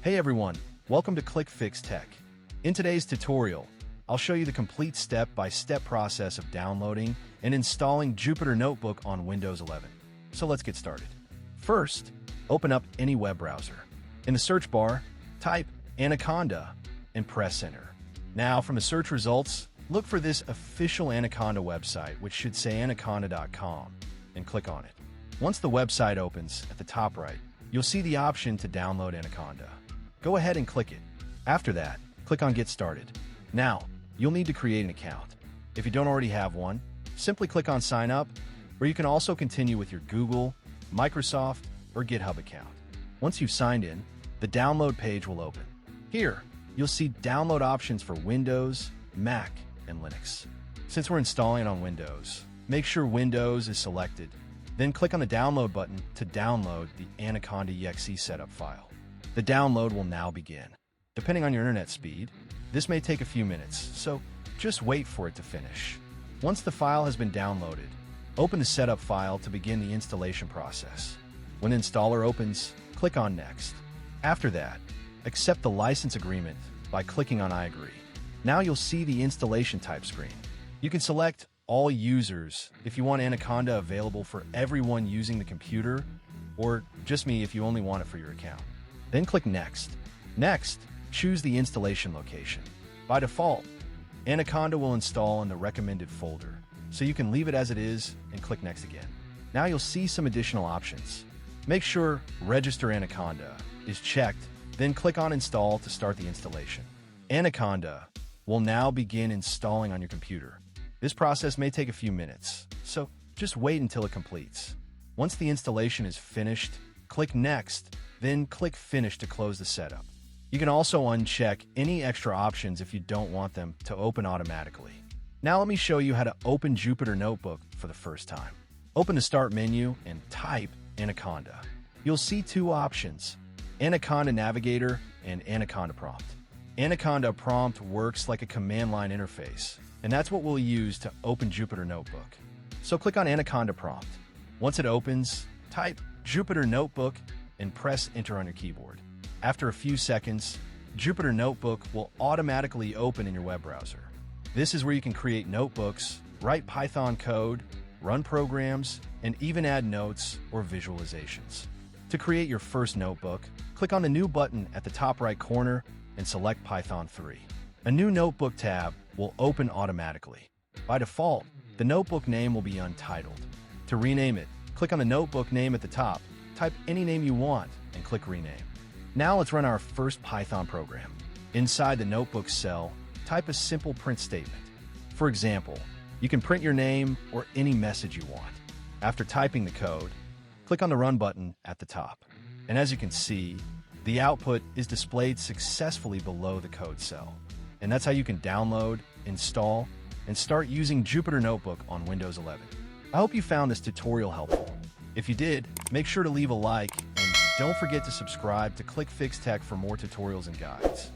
Hey everyone, welcome to ClickFix Tech. In today's tutorial, I'll show you the complete step-by-step process of downloading and installing Jupyter Notebook on Windows 11. So let's get started. First, open up any web browser. In the search bar, type Anaconda and press enter. Now, from the search results, look for this official Anaconda website, which should say anaconda.com, and click on it. Once the website opens, at the top right, you'll see the option to download Anaconda. Go ahead and click it. After that, click on Get Started. Now, you'll need to create an account. If you don't already have one, simply click on Sign Up, or you can also continue with your Google, Microsoft, or GitHub account. Once you've signed in, the download page will open. Here, you'll see download options for Windows, Mac, and Linux. Since we're installing on Windows, make sure Windows is selected. Then click on the download button to download the Anaconda exe setup file. The download will now begin. Depending on your internet speed, this may take a few minutes, so just wait for it to finish. Once the file has been downloaded, open the setup file to begin the installation process. When the installer opens, click on Next. After that, accept the license agreement by clicking on I agree. Now you'll see the installation type screen. You can select all users if you want Anaconda available for everyone using the computer, or just me if you only want it for your account. Then click Next. Next, choose the installation location. By default, Anaconda will install in the recommended folder, so you can leave it as it is and click Next again. Now you'll see some additional options. Make sure Register Anaconda is checked, then click on Install to start the installation. Anaconda will now begin installing on your computer. This process may take a few minutes, so just wait until it completes. Once the installation is finished, click Next, then click Finish to close the setup. You can also uncheck any extra options if you don't want them to open automatically. Now let me show you how to open Jupyter Notebook for the first time. Open the Start menu and type Anaconda. You'll see two options, Anaconda Navigator and Anaconda Prompt. Anaconda Prompt works like a command line interface, and that's what we'll use to open Jupyter Notebook. So click on Anaconda Prompt. Once it opens, type Jupyter Notebook and press Enter on your keyboard. After a few seconds, Jupyter Notebook will automatically open in your web browser. This is where you can create notebooks, write Python code, run programs, and even add notes or visualizations. To create your first notebook, click on the New button at the top right corner and select Python 3. A new notebook tab will open automatically. By default, the notebook name will be untitled. To rename it, click on the notebook name at the top, type any name you want, and click Rename. Now let's run our first Python program. Inside the notebook cell, type a simple print statement. For example, you can print your name or any message you want. After typing the code, click on the Run button at the top. And as you can see, the output is displayed successfully below the code cell. And that's how you can download, install, and start using Jupyter Notebook on Windows 11. I hope you found this tutorial helpful. If you did, make sure to leave a like, and don't forget to subscribe to ClickFix Tech for more tutorials and guides.